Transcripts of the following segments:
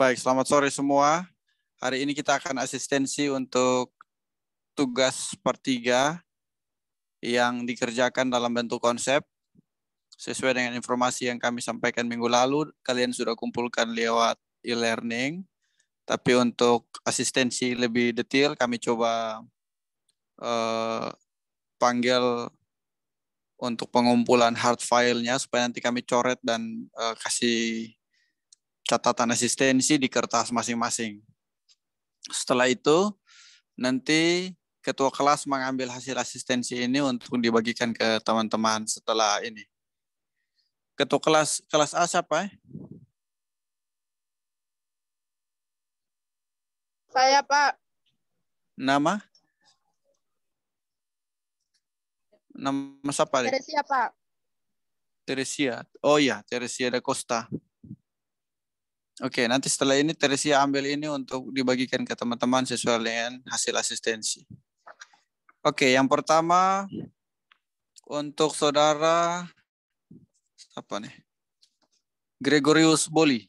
Baik, selamat sore semua. Hari ini kita akan asistensi untuk tugas part 3 yang dikerjakan dalam bentuk konsep. Sesuai dengan informasi yang kami sampaikan minggu lalu, kalian sudah kumpulkan lewat e-learning. Tapi untuk asistensi lebih detail, kami coba panggil untuk pengumpulan hard file-nya supaya nanti kami coret dan kasih catatan asistensi di kertas masing-masing. Setelah itu, nanti ketua kelas mengambil hasil asistensi ini untuk dibagikan ke teman-teman setelah ini. Ketua kelas A siapa? Saya, Pak. Nama? Nama siapa? Teresia, Pak. Teresia. Oh ya, Teresia da Costa. Oke, nanti setelah ini Teresia ambil ini untuk dibagikan ke teman-teman sesuai dengan hasil asistensi. Oke, yang pertama untuk saudara apa nih? Gregorius Boli.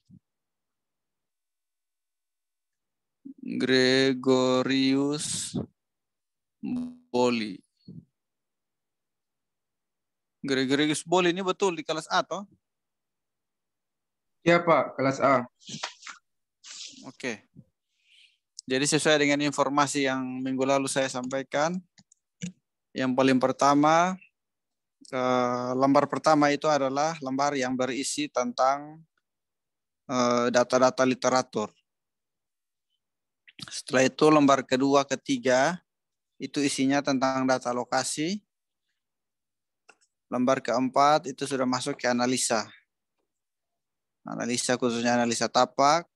Gregorius Boli. Gregorius Boli ini betul di kelas A toh? Ya Pak, kelas A. Oke. Jadi sesuai dengan informasi yang minggu lalu saya sampaikan, yang paling pertama, lembar pertama itu adalah lembar yang berisi tentang data-data literatur. Setelah itu lembar kedua, ketiga, itu isinya tentang data lokasi. Lembar keempat itu sudah masuk ke analisa. Analisa khususnya analisa tapak.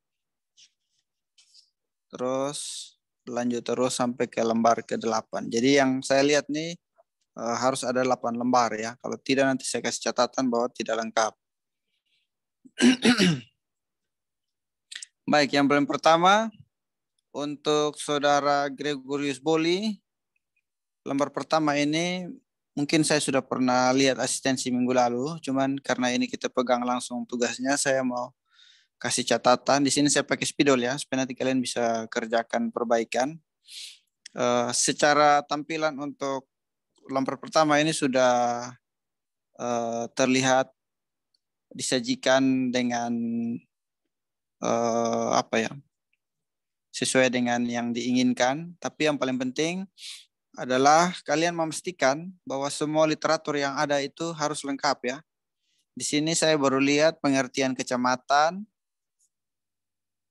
Terus lanjut terus sampai ke lembar ke-8. Jadi yang saya lihat nih harus ada 8 lembar ya. Kalau tidak nanti saya kasih catatan bahwa tidak lengkap. Baik, yang paling pertama untuk saudara Gregorius Boli, lembar pertama ini mungkin saya sudah pernah lihat asistensi minggu lalu, cuman karena ini kita pegang langsung tugasnya, saya mau kasih catatan. Di sini saya pakai spidol ya, supaya nanti kalian bisa kerjakan perbaikan. Secara tampilan untuk lembar pertama ini sudah terlihat disajikan dengan sesuai dengan yang diinginkan. Tapi yang paling penting adalah kalian memastikan bahwa semua literatur yang ada itu harus lengkap ya. Di sini saya baru lihat pengertian kecamatan,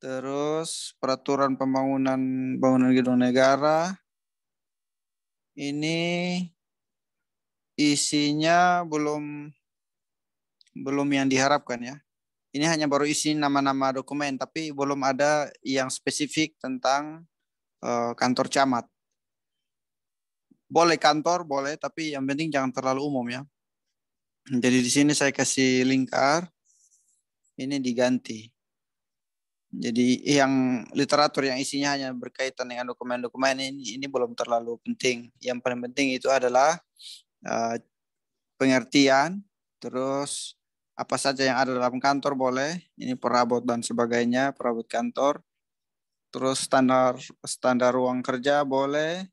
terus peraturan bangunan gedung negara. Ini isinya belum yang diharapkan ya. Ini hanya baru isi nama-nama dokumen, tapi belum ada yang spesifik tentang kantor camat. Boleh kantor, boleh, tapi yang penting jangan terlalu umum ya. Jadi di sini saya kasih lingkar, ini diganti. Jadi yang literatur yang isinya hanya berkaitan dengan dokumen-dokumen ini belum terlalu penting. Yang paling penting itu adalah pengertian, terus apa saja yang ada dalam kantor boleh, ini perabot dan sebagainya, perabot kantor, terus standar ruang kerja boleh,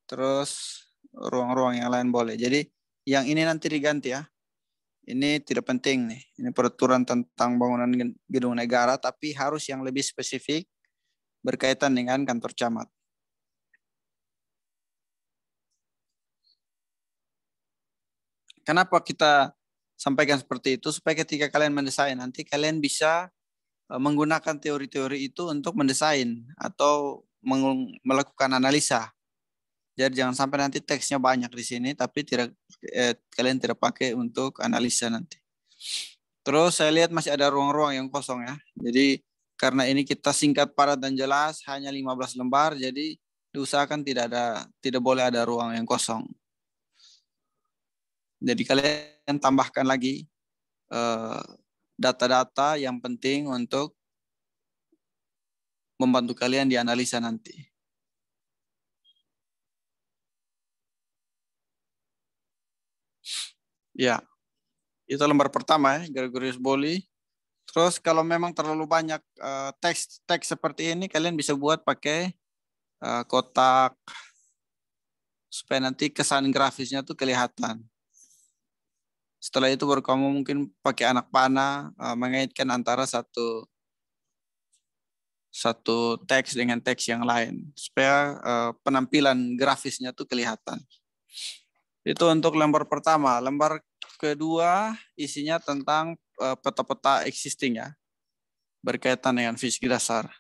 terus ruang-ruang yang lain boleh. Jadi yang ini nanti diganti ya. Ini tidak penting nih. Ini peraturan tentang bangunan gedung negara, tapi harus yang lebih spesifik berkaitan dengan kantor camat. Kenapa kita sampaikan seperti itu? Supaya ketika kalian mendesain, nanti kalian bisa menggunakan teori-teori itu untuk mendesain atau melakukan analisa. Jadi jangan sampai nanti teksnya banyak di sini, tapi kalian tidak pakai untuk analisa nanti. Terus saya lihat masih ada ruang-ruang yang kosong ya. Jadi karena ini kita singkat, padat dan jelas, hanya 15 lembar, jadi diusahakan tidak boleh ada ruang yang kosong. Jadi kalian tambahkan lagi data-data yang penting untuk membantu kalian dianalisa nanti. Ya, itu lembar pertama ya, Gregorius Boli. Terus kalau memang terlalu banyak teks seperti ini, kalian bisa buat pakai kotak supaya nanti kesan grafisnya tuh kelihatan. Setelah itu baru kamu mungkin pakai anak panah mengaitkan antara satu teks dengan teks yang lain supaya penampilan grafisnya tuh kelihatan. Itu untuk lembar pertama. Lembar kedua isinya tentang peta-peta existing ya, berkaitan dengan fisik dasar.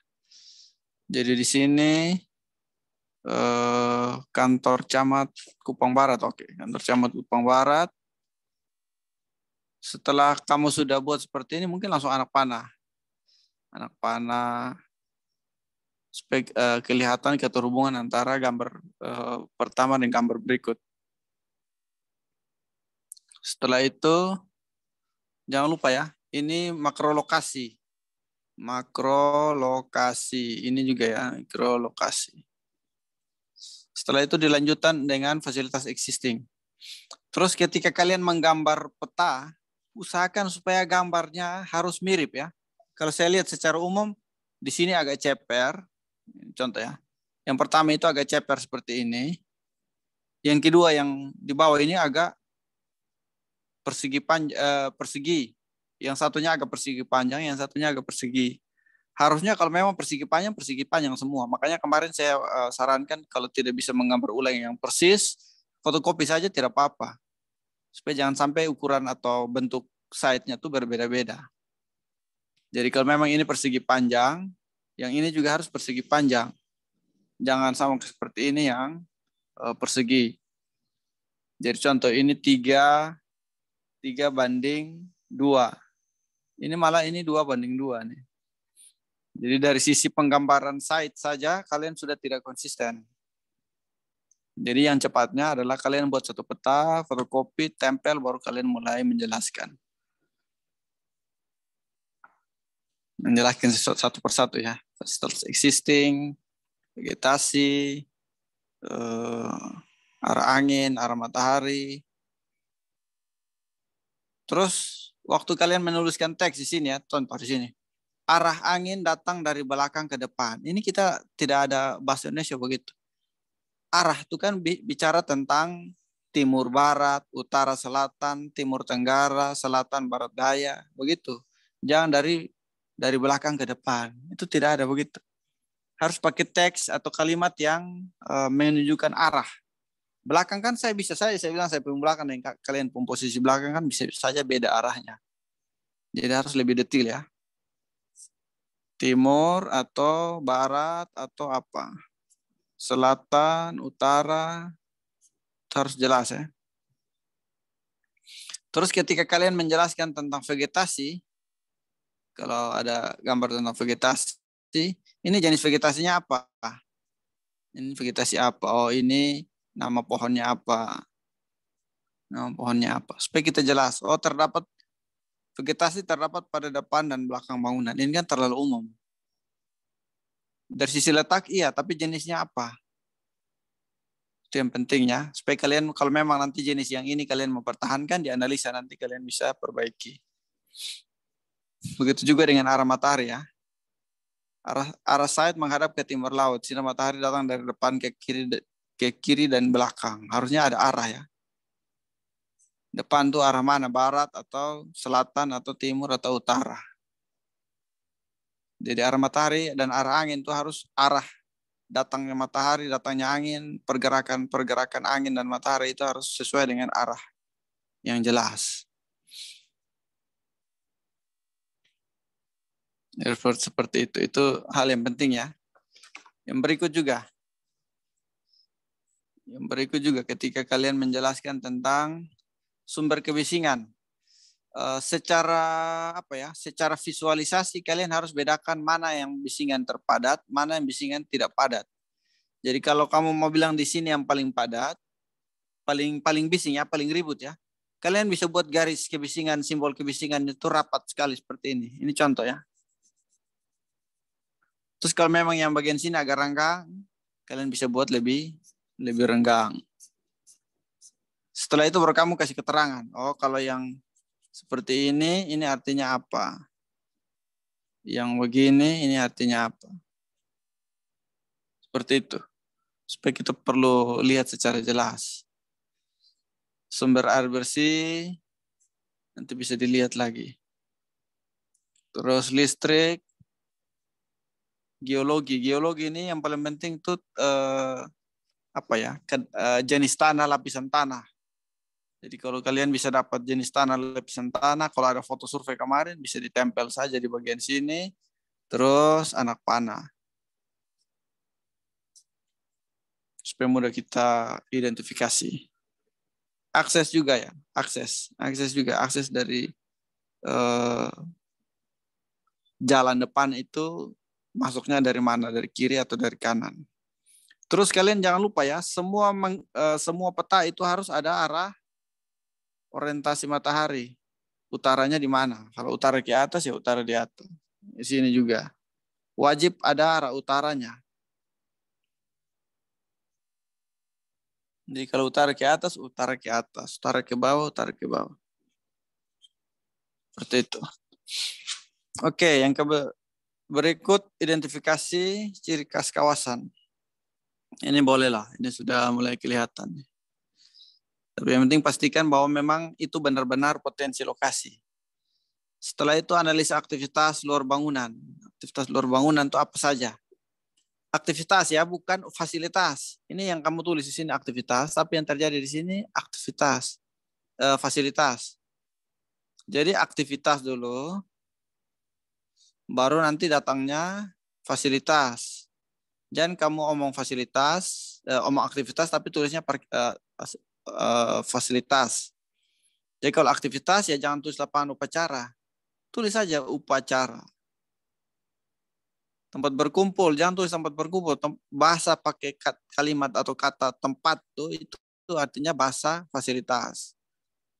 Jadi di sini kantor camat Kupang Barat, oke, kantor camat Kupang Barat. Setelah kamu sudah buat seperti ini, mungkin langsung anak panah supaya kelihatan keterhubungan antara gambar pertama dan gambar berikut. Setelah itu, jangan lupa ya, ini makrolokasi. Makrolokasi, ini juga ya, makrolokasi. Setelah itu dilanjutkan dengan fasilitas existing. Terus ketika kalian menggambar peta, usahakan supaya gambarnya harus mirip ya. Kalau saya lihat secara umum, di sini agak ceper, contoh ya. Yang pertama itu agak ceper seperti ini. Yang kedua yang di bawah ini agak persegi. Yang satunya agak persegi panjang, yang satunya agak persegi. Harusnya kalau memang persegi panjang semua. Makanya kemarin saya sarankan kalau tidak bisa menggambar ulang yang persis, fotokopi saja tidak apa-apa. Supaya jangan sampai ukuran atau bentuk side-nya tuh berbeda-beda. Jadi kalau memang ini persegi panjang, yang ini juga harus persegi panjang. Jangan sama seperti ini yang persegi. Jadi contoh ini 3:2. Ini malah ini 2:2 nih. Jadi dari sisi penggambaran side saja kalian sudah tidak konsisten. Jadi yang cepatnya adalah kalian buat satu peta, fotokopi, tempel, baru kalian mulai menjelaskan. Menjelaskan satu persatu ya. Existing, vegetasi, arah angin, arah matahari. Terus waktu kalian menuliskan teks di sini ya, contoh di sini. Arah angin datang dari belakang ke depan. Ini kita tidak ada bahasa Indonesia begitu. Arah itu kan bicara tentang timur barat, utara selatan, timur tenggara, selatan barat daya, begitu. Jangan dari belakang ke depan. Itu tidak ada begitu. Harus pakai teks atau kalimat yang menunjukkan arah. Belakang kan saya bilang saya pun belakang dan kalian pun posisi belakang kan bisa saja beda arahnya. Jadi harus lebih detail ya. Timur atau barat atau apa. Selatan, utara, harus jelas ya. Terus ketika kalian menjelaskan tentang vegetasi, kalau ada gambar tentang vegetasi, ini jenis vegetasinya apa? Ini vegetasi apa? Oh ini nama pohonnya apa? Nama pohonnya apa? Supaya kita jelas. Oh vegetasi terdapat pada depan dan belakang bangunan. Ini kan terlalu umum. Dari sisi letak iya, tapi jenisnya apa? Itu yang pentingnya. Supaya kalian kalau memang nanti jenis yang ini kalian mempertahankan, dianalisa nanti kalian bisa perbaiki. Begitu juga dengan arah matahari ya. Arah side menghadap ke timur laut. Sinar matahari datang dari depan ke kiri dan belakang. Harusnya ada arah ya. Depan tuh arah mana? Barat atau selatan atau timur atau utara. Jadi arah matahari dan arah angin itu harus arah datangnya matahari, datangnya angin, pergerakan angin dan matahari itu harus sesuai dengan arah yang jelas. Seperti itu hal yang penting ya. Yang berikut juga ketika kalian menjelaskan tentang sumber kebisingan, secara visualisasi kalian harus bedakan mana yang bisingan terpadat, mana yang bisingan tidak padat. Jadi kalau kamu mau bilang di sini yang paling padat, paling bising ya, paling ribut ya, kalian bisa buat garis kebisingan, simbol kebisingan itu rapat sekali seperti ini. Ini contoh ya. Terus kalau memang yang bagian sini agak renggang, kalian bisa buat lebih renggang. Setelah itu baru kamu kasih keterangan. Oh, kalau yang seperti ini artinya apa? Yang begini ini artinya apa. Seperti itu. Supaya kita perlu lihat secara jelas. Sumber air bersih nanti bisa dilihat lagi. Terus listrik, geologi. Geologi ini yang paling penting itu jenis tanah, lapisan tanah. Jadi kalau kalian bisa dapat jenis tanah, lapisan tanah, kalau ada foto survei kemarin bisa ditempel saja di bagian sini. Terus anak panah. Supaya mudah kita identifikasi. Akses juga ya, akses juga, akses dari jalan depan itu masuknya dari mana, dari kiri atau dari kanan. Terus kalian jangan lupa ya, semua peta itu harus ada arah orientasi matahari. Utaranya di mana? Kalau utara ke atas ya utara di atas. Di sini juga wajib ada arah utaranya. Jadi kalau utara ke atas, utara ke atas, utara ke bawah, utara ke bawah. Seperti itu. Oke, yang berikut identifikasi ciri khas kawasan. Ini bolehlah, ini sudah mulai kelihatan. Tapi yang penting pastikan bahwa memang itu benar-benar potensi lokasi. Setelah itu analisa aktivitas luar bangunan. Aktivitas luar bangunan itu apa saja? Aktivitas ya, bukan fasilitas. Ini yang kamu tulis di sini aktivitas, tapi yang terjadi di sini aktivitas, fasilitas. Jadi aktivitas dulu, baru nanti datangnya fasilitas. Jangan kamu omong fasilitas, omong aktivitas, tapi tulisnya fasilitas. Jadi kalau aktivitas ya jangan tulis lapangan upacara. Tulis saja upacara. Tempat berkumpul, jangan tulis tempat berkumpul. Bahasa pakai kalimat atau kata tempat itu artinya bahasa fasilitas.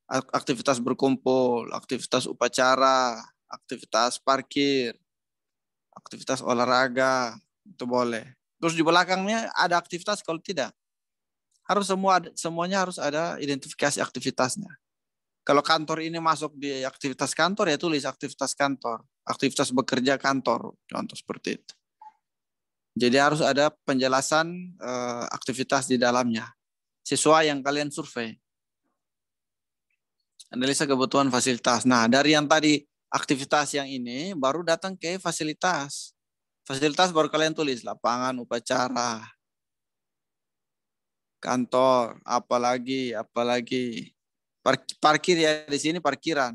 Aktivitas berkumpul, aktivitas upacara, aktivitas parkir, aktivitas olahraga, itu boleh. Terus di belakangnya ada aktivitas, kalau tidak harus semuanya harus ada identifikasi aktivitasnya. Kalau kantor ini masuk di aktivitas kantor, ya tulis aktivitas kantor. Aktivitas bekerja kantor, contoh seperti itu. Jadi harus ada penjelasan aktivitas di dalamnya, sesuai yang kalian survei. Analisa kebutuhan fasilitas. Nah, dari yang tadi aktivitas yang ini, baru datang ke fasilitas. Fasilitas baru kalian tulis, lapangan upacara, kantor, apalagi. Parkir ya, di sini parkiran.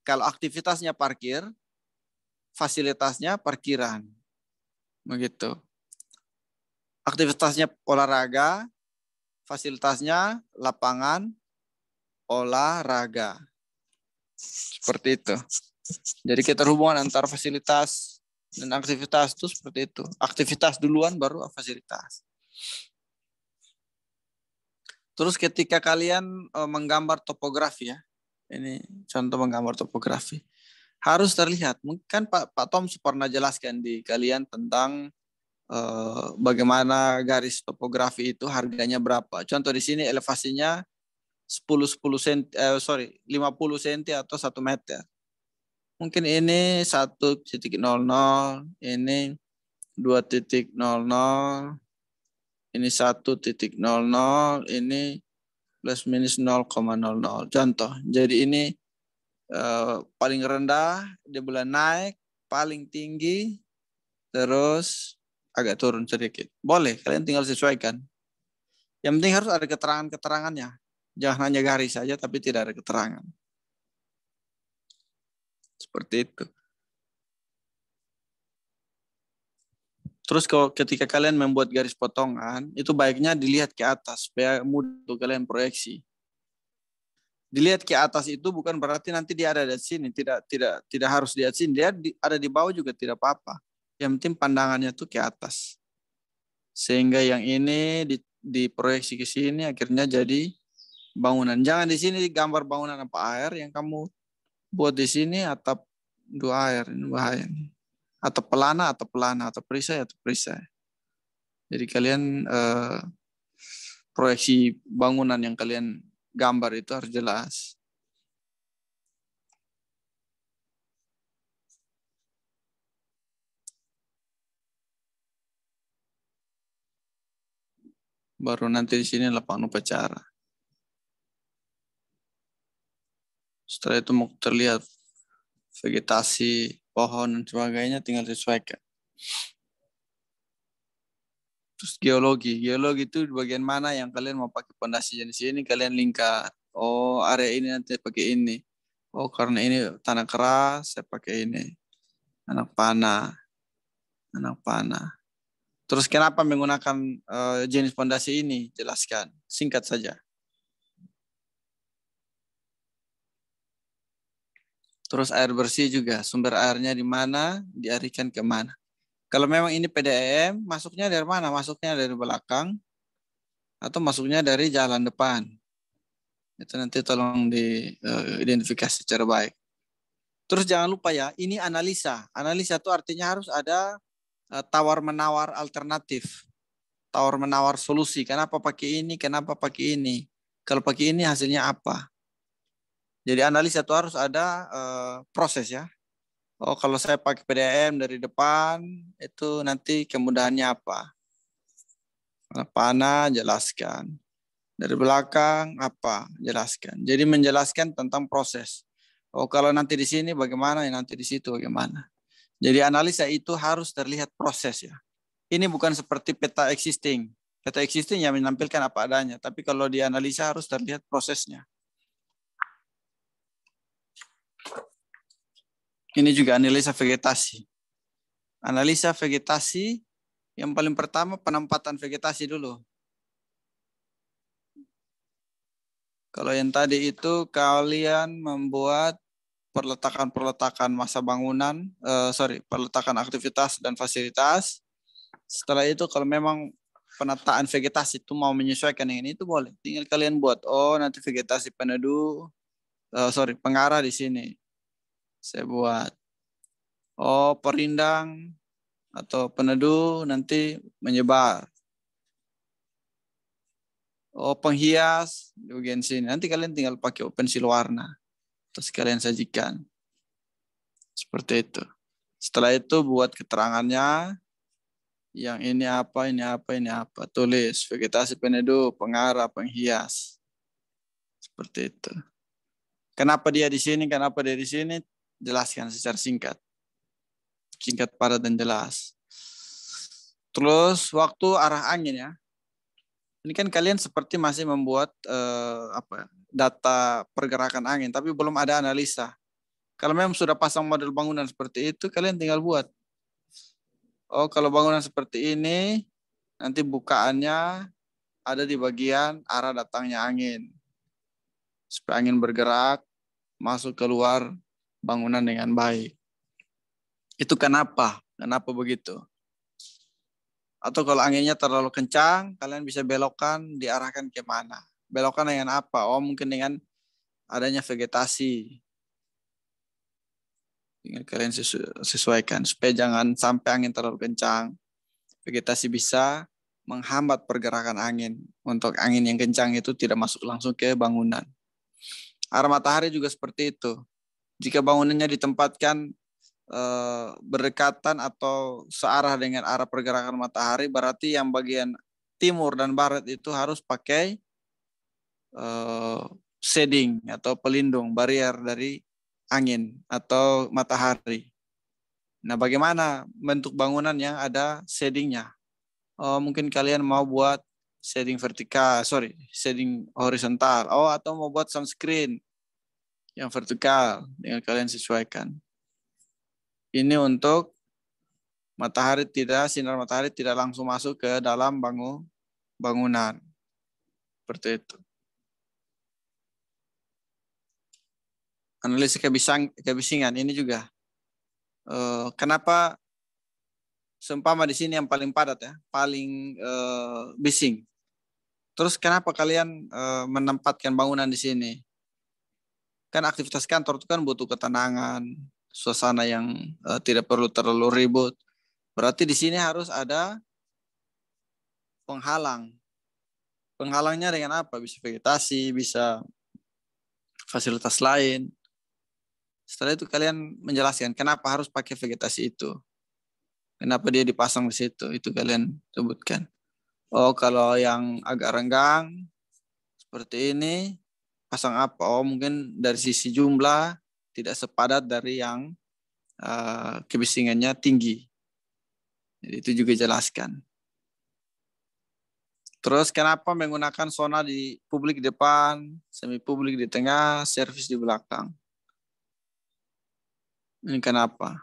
Kalau aktivitasnya parkir, fasilitasnya parkiran. Begitu. Aktivitasnya olahraga, fasilitasnya lapangan olahraga. Seperti itu. Jadi keterhubungan antara fasilitas dan aktivitas itu seperti itu. Aktivitas duluan baru fasilitas. Terus ketika kalian menggambar topografi ya, ini contoh menggambar topografi, harus terlihat. Mungkin kan Pak Tom pernah jelaskan di kalian tentang bagaimana garis topografi itu harganya berapa. Contoh di sini elevasinya 50 cm atau 1 meter. Mungkin ini 1,00, ini 2,00, ini 1,00, ini plus minus 0,00. Contoh. Jadi ini paling rendah, dia boleh naik, paling tinggi, terus agak turun sedikit. Boleh, kalian tinggal sesuaikan. Yang penting harus ada keterangan-keterangannya. Jangan hanya garis saja, tapi tidak ada keterangan. Seperti itu. Terus kalau ketika kalian membuat garis potongan, itu baiknya dilihat ke atas supaya mudah untuk kalian proyeksi. Dilihat ke atas itu bukan berarti nanti dia ada di sini, tidak harus di sini, dia ada di bawah juga tidak apa-apa. Yang penting pandangannya tuh ke atas. Sehingga yang ini diproyeksi ke sini akhirnya jadi bangunan. Jangan di sini gambar bangunan apa air yang kamu buat di sini atap 2 air, ini bahaya. Atau pelana, atau perisai. Jadi kalian proyeksi bangunan yang kalian gambar itu harus jelas. Baru nanti di sini lapangan upacara. Setelah itu mau terlihat vegetasi, pohon dan sebagainya, tinggal disesuaikan. Terus geologi itu di bagian mana yang kalian mau pakai pondasi jenis ini, kalian lingkar. Oh, area ini nanti pakai ini. Oh, karena ini tanah keras, saya pakai ini. Anak panah. Terus kenapa menggunakan jenis pondasi ini? Jelaskan, singkat saja. Terus air bersih juga, sumber airnya di mana, dialihkan ke mana. Kalau memang ini PDAM, masuknya dari mana? Masuknya dari belakang atau masuknya dari jalan depan. Itu nanti tolong diidentifikasi secara baik. Terus jangan lupa ya, ini analisa. Analisa itu artinya harus ada tawar-menawar alternatif. Tawar-menawar solusi. Kenapa pakai ini, kenapa pakai ini. Kalau pakai ini hasilnya apa. Jadi analisa itu harus ada proses ya. Oh, kalau saya pakai PDAM dari depan, itu nanti kemudahannya apa? Panah, jelaskan. Dari belakang, apa? Jelaskan. Jadi menjelaskan tentang proses. Oh, kalau nanti di sini bagaimana, ya nanti di situ bagaimana. Jadi analisa itu harus terlihat proses ya. Ini bukan seperti peta existing. Peta existing yang menampilkan apa adanya. Tapi kalau dianalisa harus terlihat prosesnya. Ini juga analisa vegetasi. Analisa vegetasi yang paling pertama penempatan vegetasi dulu. Kalau yang tadi itu kalian membuat peletakan masa bangunan, peletakan aktivitas dan fasilitas. Setelah itu kalau memang penataan vegetasi itu mau menyesuaikan dengan itu boleh. Tinggal kalian buat, oh nanti vegetasi peneduh, pengarah di sini. Saya buat, oh perindang atau peneduh nanti menyebar. Oh penghias di bagian sini. Nanti kalian tinggal pakai pensil warna. Terus kalian sajikan. Seperti itu. Setelah itu buat keterangannya. Yang ini apa, ini apa, ini apa. Tulis vegetasi peneduh, pengarah, penghias. Seperti itu. Kenapa dia di sini, kenapa dia di sini. Jelaskan secara singkat. Singkat, padat, dan jelas. Terus waktu arah angin ya. Ini kan kalian seperti masih membuat data pergerakan angin, tapi belum ada analisa. Kalau memang sudah pasang model bangunan seperti itu, kalian tinggal buat. Oh, kalau bangunan seperti ini, nanti bukaannya ada di bagian arah datangnya angin. Supaya angin bergerak, masuk keluar bangunan dengan baik. Itu kenapa? Kenapa begitu? Atau kalau anginnya terlalu kencang, kalian bisa belokkan, diarahkan ke mana? Belokkan dengan apa? Oh, mungkin dengan adanya vegetasi. Tinggal kalian sesuaikan supaya jangan sampai angin terlalu kencang. Vegetasi bisa menghambat pergerakan angin. Untuk angin yang kencang itu tidak masuk langsung ke bangunan. Arah matahari juga seperti itu. Jika bangunannya ditempatkan berdekatan atau searah dengan arah pergerakan matahari, berarti yang bagian timur dan barat itu harus pakai shading atau pelindung barrier dari angin atau matahari. Nah, bagaimana bentuk bangunan yang ada shadingnya? Oh, mungkin kalian mau buat shading shading horizontal. Oh, atau mau buat sunscreen yang vertikal, dengan kalian sesuaikan. Ini untuk sinar matahari tidak langsung masuk ke dalam bangunan. Seperti itu. Analisis kebisingan ini juga. Kenapa seumpama di sini yang paling padat ya, paling bising. Terus kenapa kalian menempatkan bangunan di sini? Kan aktivitas kantor itu kan butuh ketenangan, suasana yang tidak perlu terlalu ribut. Berarti di sini harus ada penghalang. Penghalangnya dengan apa? Bisa vegetasi, bisa fasilitas lain. Setelah itu kalian menjelaskan kenapa harus pakai vegetasi itu. Kenapa dia dipasang di situ, itu kalian sebutkan. Oh, kalau yang agak renggang seperti ini, pasang apa? Oh, mungkin dari sisi jumlah tidak sepadat dari yang kebisingannya tinggi. Jadi itu juga jelaskan. Terus kenapa menggunakan zona di publik di depan, semi publik di tengah, servis di belakang? Ini kenapa?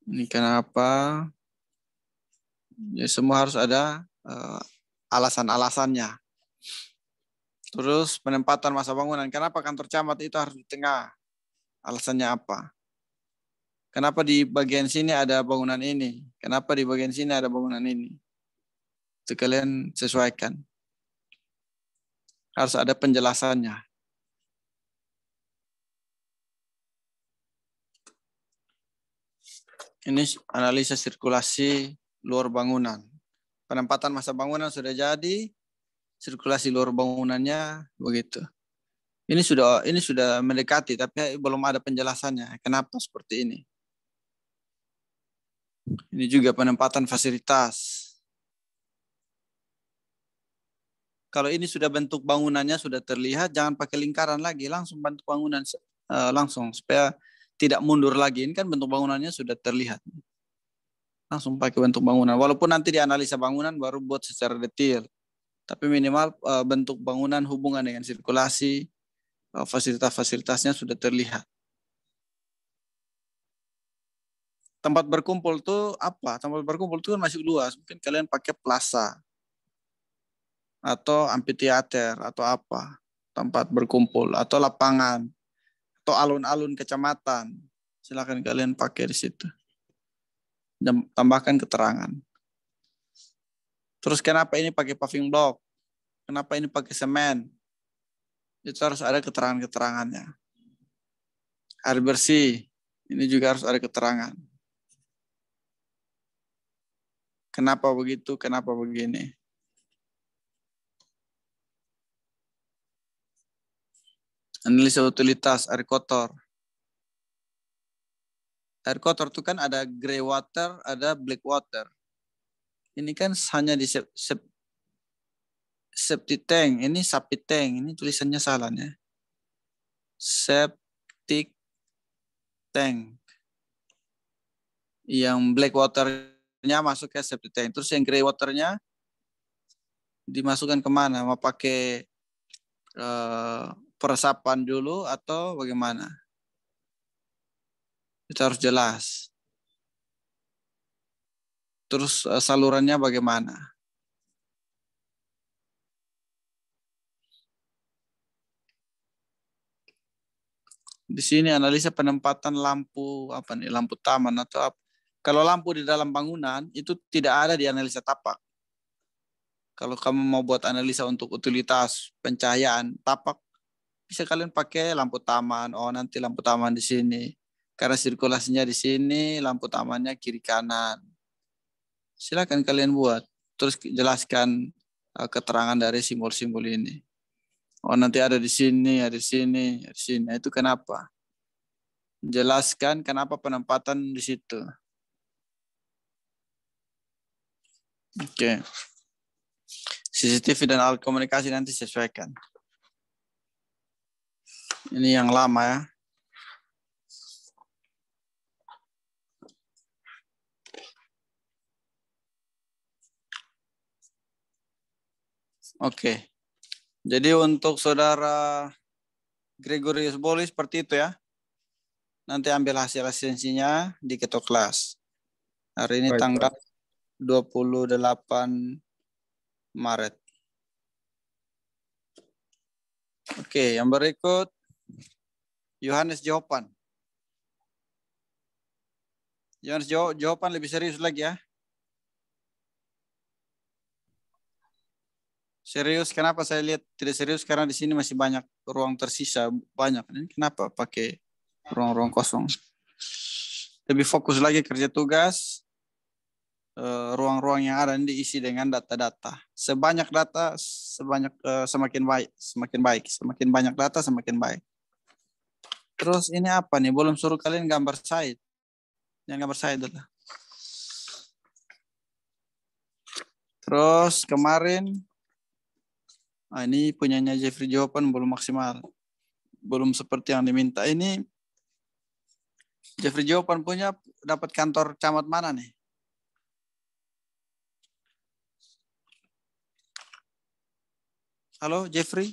Ini kenapa? Ya, semua harus ada alasan-alasannya. Terus penempatan masa bangunan. Kenapa kantor camat itu harus di tengah? Alasannya apa? Kenapa di bagian sini ada bangunan ini? Kenapa di bagian sini ada bangunan ini? Itu kalian sesuaikan. Harus ada penjelasannya. Ini analisa sirkulasi luar bangunan. Penempatan masa bangunan sudah jadi, sirkulasi luar bangunannya begitu. Ini sudah mendekati, tapi belum ada penjelasannya. Kenapa seperti ini? Ini juga penempatan fasilitas. Kalau ini sudah bentuk bangunannya sudah terlihat, jangan pakai lingkaran lagi, langsung bentuk bangunan langsung supaya tidak mundur lagi. Ini kan bentuk bangunannya sudah terlihat. Langsung pakai bentuk bangunan. Walaupun nanti dianalisa bangunan baru buat secara detail. Tapi minimal bentuk bangunan hubungan dengan sirkulasi, fasilitas-fasilitasnya sudah terlihat. Tempat berkumpul tuh apa? Tempat berkumpul tuh kan masih luas. Mungkin kalian pakai plaza atau amphitheater atau apa. Tempat berkumpul atau lapangan atau alun-alun kecamatan. Silakan kalian pakai di situ. Dan tambahkan keterangan. Terus kenapa ini pakai paving block? Kenapa ini pakai semen? Itu harus ada keterangan-keterangannya. Air bersih, ini juga harus ada keterangan. Kenapa begitu, kenapa begini. Analisa utilitas air kotor. Air kotor itu kan ada gray water, ada black water. Ini kan hanya di septic tank, ini septic tank, ini tulisannya salah ya. Septic tank. Yang black waternya masuk ke septic tank. Terus yang gray waternya dimasukkan kemana? Mau pakai peresapan dulu atau bagaimana? Itu harus jelas. Terus salurannya bagaimana? Di sini analisa penempatan lampu apa nih? Lampu taman atau apa? Kalau lampu di dalam bangunan itu tidak ada di analisa tapak. Kalau kamu mau buat analisa untuk utilitas pencahayaan tapak, bisa kalian pakai lampu taman. Oh, nanti lampu taman di sini. Karena sirkulasinya di sini, lampu tamannya kiri kanan. Silakan kalian buat. Terus jelaskan keterangan dari simbol-simbol ini. Oh, nanti ada di sini, ada di sini, ada di sini. Itu kenapa? Jelaskan kenapa penempatan di situ. Oke. CCTV dan alat komunikasi nanti sesuaikan. Ini yang lama ya. Oke. Jadi untuk saudara Gregorius Boli seperti itu ya. Nanti ambil hasil asistensinya di ketua kelas. Hari ini Baik, tanggal Pak. 28 Maret. Oke, yang berikut Yohanes jawaban. Yohanes jawaban lebih serius lagi ya. Serius, kenapa saya lihat tidak serius? Karena di sini masih banyak ruang tersisa, banyak. Ini kenapa pakai ruang-ruang kosong? Lebih fokus lagi kerja tugas, ruang-ruang yang ada ini diisi dengan data-data. Sebanyak data, semakin baik, semakin baik. Semakin banyak data, semakin baik. Terus ini apa nih? Belum suruh kalian gambar site. Yang gambar site adalah Terus kemarin, ini punyanya Jeffrey jawaban belum maksimal. Belum seperti yang diminta. Ini Jeffrey jawaban punya dapat kantor camat mana nih? Halo Jeffrey?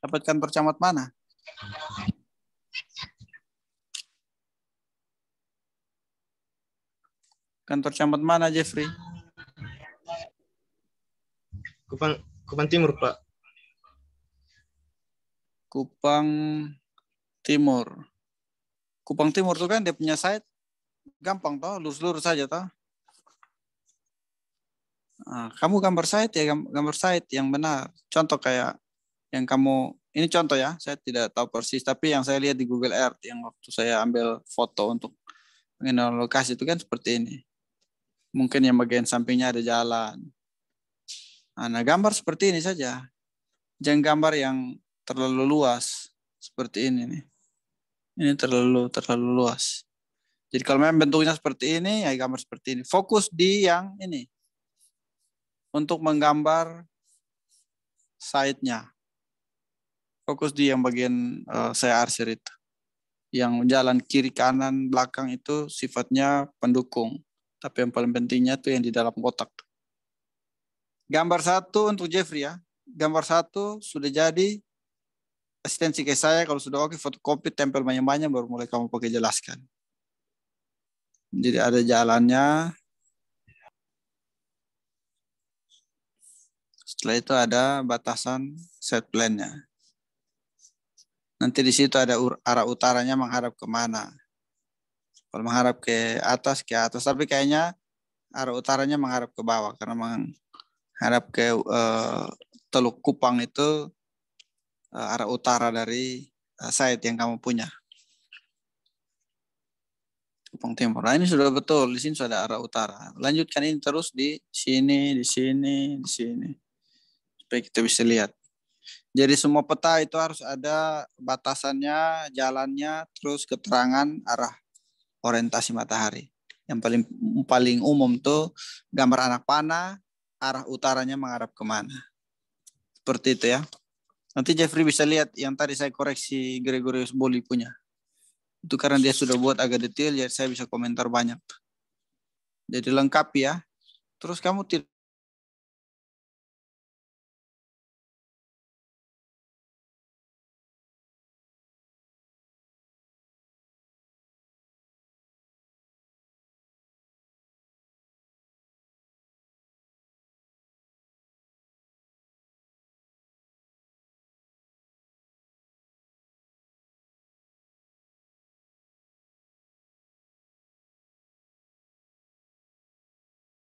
Dapat kantor camat mana? Kantor camat mana Jeffrey? Kupang Timur, Pak. Kupang Timur. Kupang Timur tuh kan dia punya site gampang toh, lurus-lurus saja toh. Nah, kamu gambar site ya, gambar site yang benar. Contoh kayak yang kamu, ini contoh ya, saya tidak tahu persis, tapi yang saya lihat di Google Earth yang waktu saya ambil foto untuk mengenal lokasi itu kan seperti ini. Mungkin yang bagian sampingnya ada jalan. Nah, gambar seperti ini saja. Jangan gambar yang terlalu luas seperti ini nih. Ini terlalu luas. Jadi kalau memang bentuknya seperti ini, ya gambar seperti ini. Fokus di yang ini. Untuk menggambar site-nya. Fokus di yang bagian saya arsir itu. Yang jalan kiri, kanan, belakang itu sifatnya pendukung. Tapi yang paling pentingnya itu yang di dalam kotak. Gambar 1 untuk Jeffrey ya. Gambar 1 sudah jadi. Asistensi ke saya kalau sudah oke, fotokopi, tempel banyak-banyak, baru mulai kamu pakai jelaskan. Jadi ada jalannya. Setelah itu ada batasan set plan-nya. Nanti di situ ada arah utaranya menghadap kemana. Kalau menghadap ke atas. Tapi kayaknya arah utaranya menghadap ke bawah. Karena menghadap ke Teluk Kupang itu arah utara dari site yang kamu punya. Kupang Timur. Nah ini sudah betul. Di sini sudah arah utara. Lanjutkan ini terus di sini, di sini, di sini. Supaya kita bisa lihat. Jadi semua peta itu harus ada batasannya, jalannya, terus keterangan arah orientasi matahari. Yang paling umum tuh gambar anak panah, arah utaranya menghadap kemana. Seperti itu ya. Nanti Jeffrey bisa lihat yang tadi saya koreksi Gregorius Boli punya. Itu karena dia sudah buat agak detail, jadi saya bisa komentar banyak. Jadi lengkap ya. Terus kamu tidak